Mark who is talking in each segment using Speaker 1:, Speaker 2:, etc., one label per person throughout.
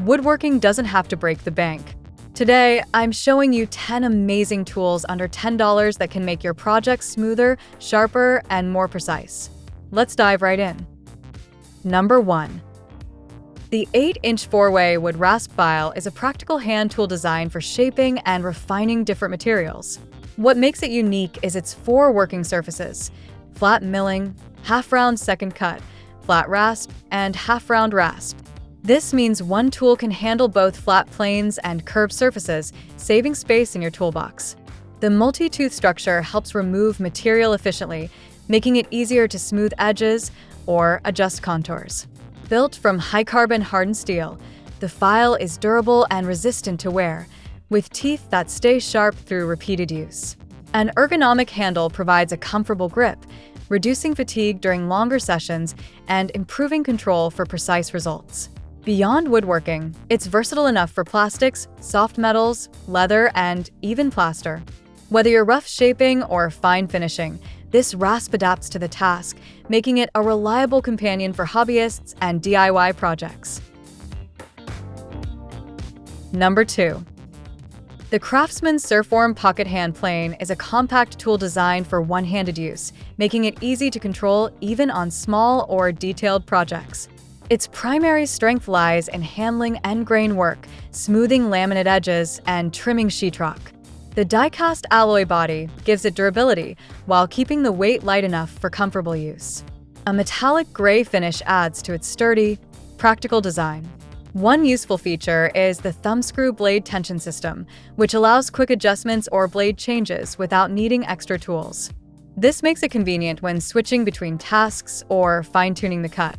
Speaker 1: Woodworking doesn't have to break the bank. Today, I'm showing you 10 amazing tools under $10 that can make your projects smoother, sharper, and more precise. Let's dive right in. Number 1. The 8-inch 4-way wood rasp file is a practical hand tool designed for shaping and refining different materials. What makes it unique is its 4 working surfaces: flat milling, half-round second cut, flat rasp, and half-round rasp. This means one tool can handle both flat planes and curved surfaces, saving space in your toolbox. The multi-tooth structure helps remove material efficiently, making it easier to smooth edges or adjust contours. Built from high-carbon hardened steel, the file is durable and resistant to wear, with teeth that stay sharp through repeated use. An ergonomic handle provides a comfortable grip, reducing fatigue during longer sessions and improving control for precise results. Beyond woodworking, it's versatile enough for plastics, soft metals, leather, and even plaster. Whether you're rough shaping or fine finishing, this rasp adapts to the task, making it a reliable companion for hobbyists and DIY projects. Number 2. The Craftsman Surform Pocket Hand Plane is a compact tool designed for one-handed use, making it easy to control even on small or detailed projects. Its primary strength lies in handling end-grain work, smoothing laminate edges, and trimming sheetrock. The die-cast alloy body gives it durability while keeping the weight light enough for comfortable use. A metallic gray finish adds to its sturdy, practical design. One useful feature is the thumbscrew blade tension system, which allows quick adjustments or blade changes without needing extra tools. This makes it convenient when switching between tasks or fine-tuning the cut.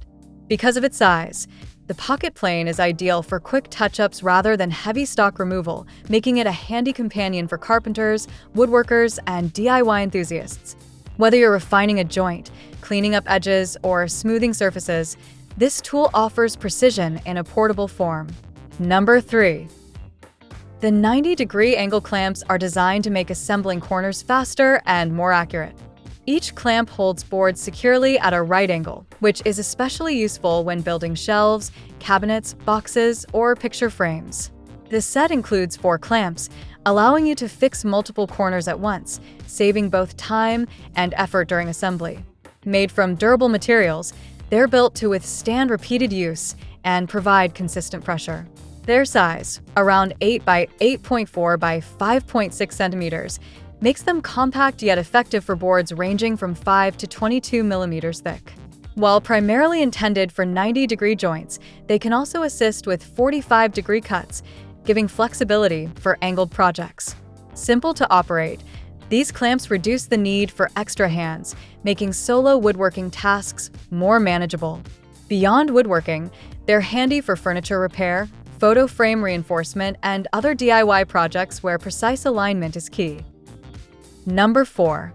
Speaker 1: Because of its size, the pocket plane is ideal for quick touch-ups rather than heavy stock removal, making it a handy companion for carpenters, woodworkers, and DIY enthusiasts. Whether you're refining a joint, cleaning up edges, or smoothing surfaces, this tool offers precision in a portable form. Number 3. The 90-degree angle clamps are designed to make assembling corners faster and more accurate. Each clamp holds boards securely at a right angle, which is especially useful when building shelves, cabinets, boxes, or picture frames. The set includes 4 clamps, allowing you to fix multiple corners at once, saving both time and effort during assembly. Made from durable materials, they're built to withstand repeated use and provide consistent pressure. Their size, around 8 by 8.4 by 5.6 centimeters, makes them compact yet effective for boards ranging from 5 to 22 millimeters thick. While primarily intended for 90-degree joints, they can also assist with 45-degree cuts, giving flexibility for angled projects. Simple to operate, these clamps reduce the need for extra hands, making solo woodworking tasks more manageable. Beyond woodworking, they're handy for furniture repair, photo frame reinforcement, and other DIY projects where precise alignment is key. Number 4.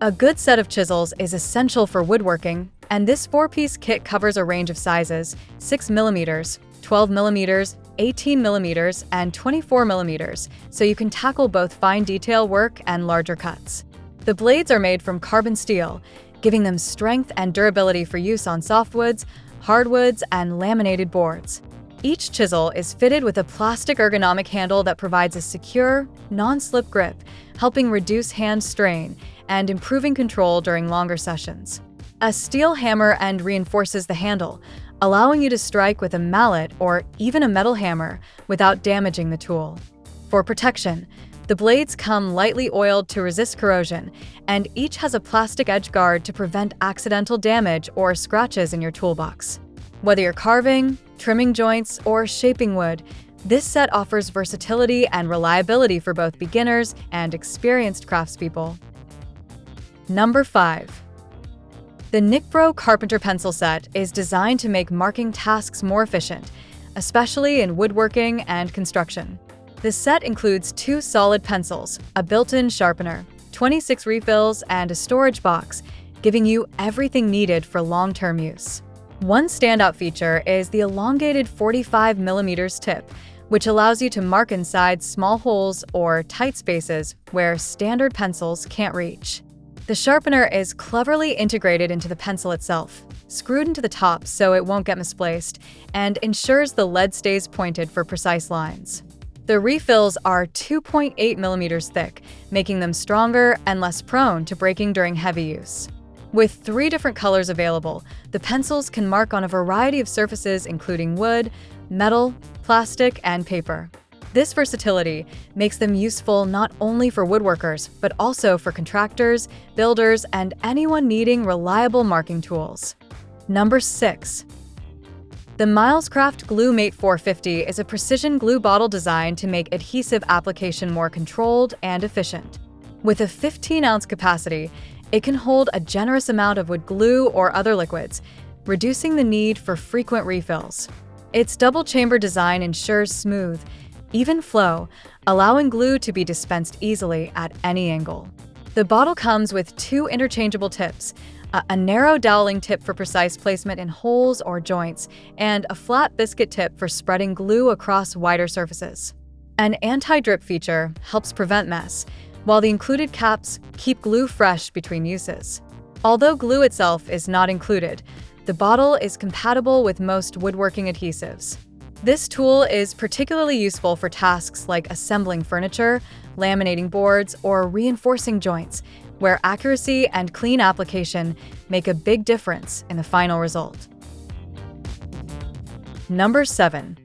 Speaker 1: A good set of chisels is essential for woodworking, and this 4-piece kit covers a range of sizes: 6mm, 12mm, 18mm, and 24mm, so you can tackle both fine detail work and larger cuts. The blades are made from carbon steel, giving them strength and durability for use on softwoods, hardwoods, and laminated boards. Each chisel is fitted with a plastic ergonomic handle that provides a secure, non-slip grip, helping reduce hand strain and improving control during longer sessions. A steel hammer end reinforces the handle, allowing you to strike with a mallet or even a metal hammer without damaging the tool. For protection, the blades come lightly oiled to resist corrosion, and each has a plastic edge guard to prevent accidental damage or scratches in your toolbox. Whether you're carving, trimming joints, or shaping wood, this set offers versatility and reliability for both beginners and experienced craftspeople. Number 5. The Nickbro Carpenter pencil set is designed to make marking tasks more efficient, especially in woodworking and construction. The set includes 2 solid pencils, a built-in sharpener, 26 refills, and a storage box, giving you everything needed for long-term use. One standout feature is the elongated 45mm tip, which allows you to mark inside small holes or tight spaces where standard pencils can't reach. The sharpener is cleverly integrated into the pencil itself, screwed into the top so it won't get misplaced, and ensures the lead stays pointed for precise lines. The refills are 2.8 millimeters thick, making them stronger and less prone to breaking during heavy use. With 3 different colors available, the pencils can mark on a variety of surfaces including wood, metal, plastic, and paper. This versatility makes them useful not only for woodworkers, but also for contractors, builders, and anyone needing reliable marking tools. Number 6. The Milescraft Glue Mate 450 is a precision glue bottle designed to make adhesive application more controlled and efficient. With a 15-ounce capacity, it can hold a generous amount of wood glue or other liquids, reducing the need for frequent refills. Its double-chamber design ensures smooth, even flow, allowing glue to be dispensed easily at any angle. The bottle comes with 2 interchangeable tips, a narrow doweling tip for precise placement in holes or joints, and a flat biscuit tip for spreading glue across wider surfaces. An anti-drip feature helps prevent mess, while the included caps keep glue fresh between uses. Although glue itself is not included, the bottle is compatible with most woodworking adhesives. This tool is particularly useful for tasks like assembling furniture, laminating boards, or reinforcing joints, where accuracy and clean application make a big difference in the final result. Number 7.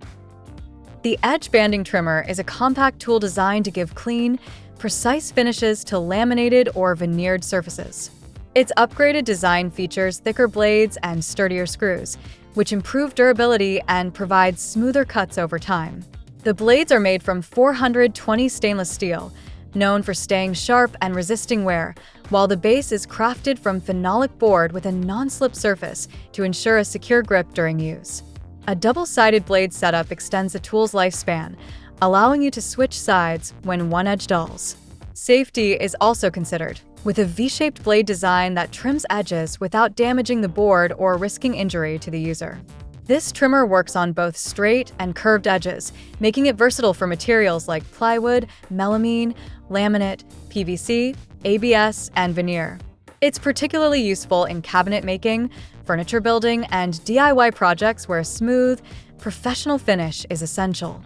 Speaker 1: The Edge Banding Trimmer is a compact tool designed to give clean, precise finishes to laminated or veneered surfaces. Its upgraded design features thicker blades and sturdier screws, which improve durability and provide smoother cuts over time. The blades are made from 420 stainless steel, known for staying sharp and resisting wear, while the base is crafted from phenolic board with a non-slip surface to ensure a secure grip during use. A double-sided blade setup extends the tool's lifespan, allowing you to switch sides when one edge dulls. Safety is also considered, with a V-shaped blade design that trims edges without damaging the board or risking injury to the user. This trimmer works on both straight and curved edges, making it versatile for materials like plywood, melamine, laminate, PVC, ABS, and veneer. It's particularly useful in cabinet making, furniture building, and DIY projects where a smooth, professional finish is essential.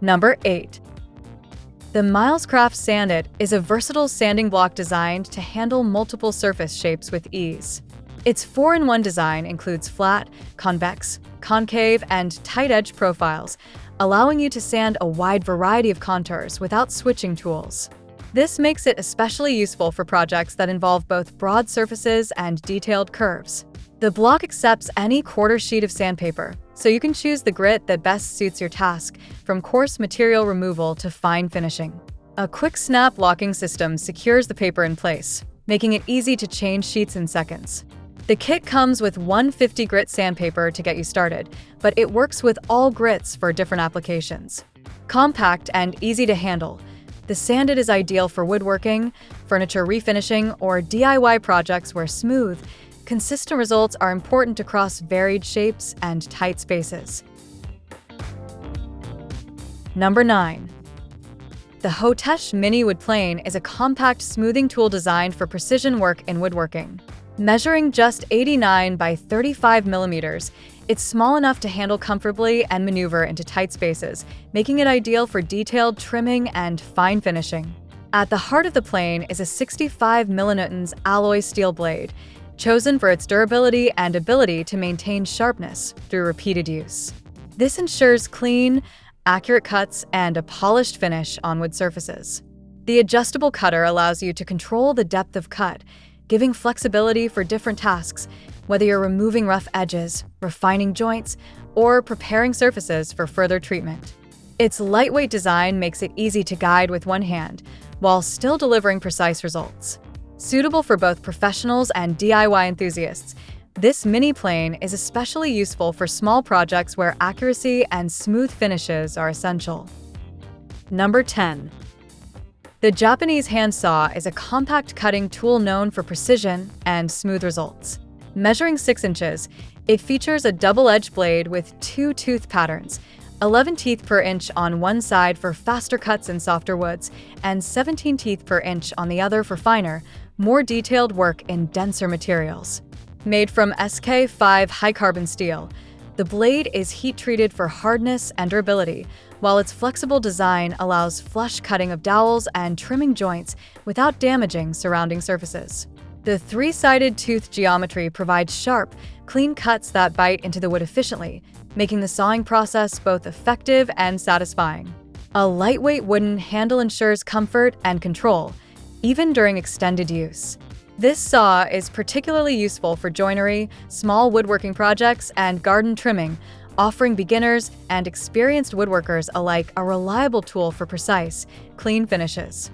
Speaker 1: Number 8. The Milescraft Sandit is a versatile sanding block designed to handle multiple surface shapes with ease. Its 4-in-1 design includes flat, convex, concave, and tight edge profiles, allowing you to sand a wide variety of contours without switching tools. This makes it especially useful for projects that involve both broad surfaces and detailed curves. The block accepts any quarter sheet of sandpaper, so you can choose the grit that best suits your task, from coarse material removal to fine finishing. A quick snap locking system secures the paper in place, making it easy to change sheets in seconds. The kit comes with 150 grit sandpaper to get you started, but it works with all grits for different applications. Compact and easy to handle, the Sandit is ideal for woodworking, furniture refinishing, or DIY projects where smooth, consistent results are important across varied shapes and tight spaces. Number 9. The Hotesh Miniwood Plane is a compact smoothing tool designed for precision work in woodworking. Measuring just 89 by 35 millimeters, it's small enough to handle comfortably and maneuver into tight spaces, making it ideal for detailed trimming and fine finishing. At the heart of the plane is a 65 millinewtons alloy steel blade, chosen for its durability and ability to maintain sharpness through repeated use. This ensures clean, accurate cuts and a polished finish on wood surfaces. The adjustable cutter allows you to control the depth of cut, giving flexibility for different tasks, whether you're removing rough edges, refining joints, or preparing surfaces for further treatment. Its lightweight design makes it easy to guide with one hand, while still delivering precise results. Suitable for both professionals and DIY enthusiasts, this mini plane is especially useful for small projects where accuracy and smooth finishes are essential. Number 10. The Japanese hand saw is a compact cutting tool known for precision and smooth results. Measuring 6 inches, it features a double-edged blade with 2 tooth patterns, 11 teeth per inch on one side for faster cuts in softer woods, and 17 teeth per inch on the other for finer, more detailed work in denser materials. Made from SK5 high-carbon steel, the blade is heat-treated for hardness and durability, while its flexible design allows flush cutting of dowels and trimming joints without damaging surrounding surfaces. The three-sided tooth geometry provides sharp, clean cuts that bite into the wood efficiently, making the sawing process both effective and satisfying. A lightweight wooden handle ensures comfort and control, even during extended use. This saw is particularly useful for joinery, small woodworking projects, and garden trimming, offering beginners and experienced woodworkers alike a reliable tool for precise, clean finishes.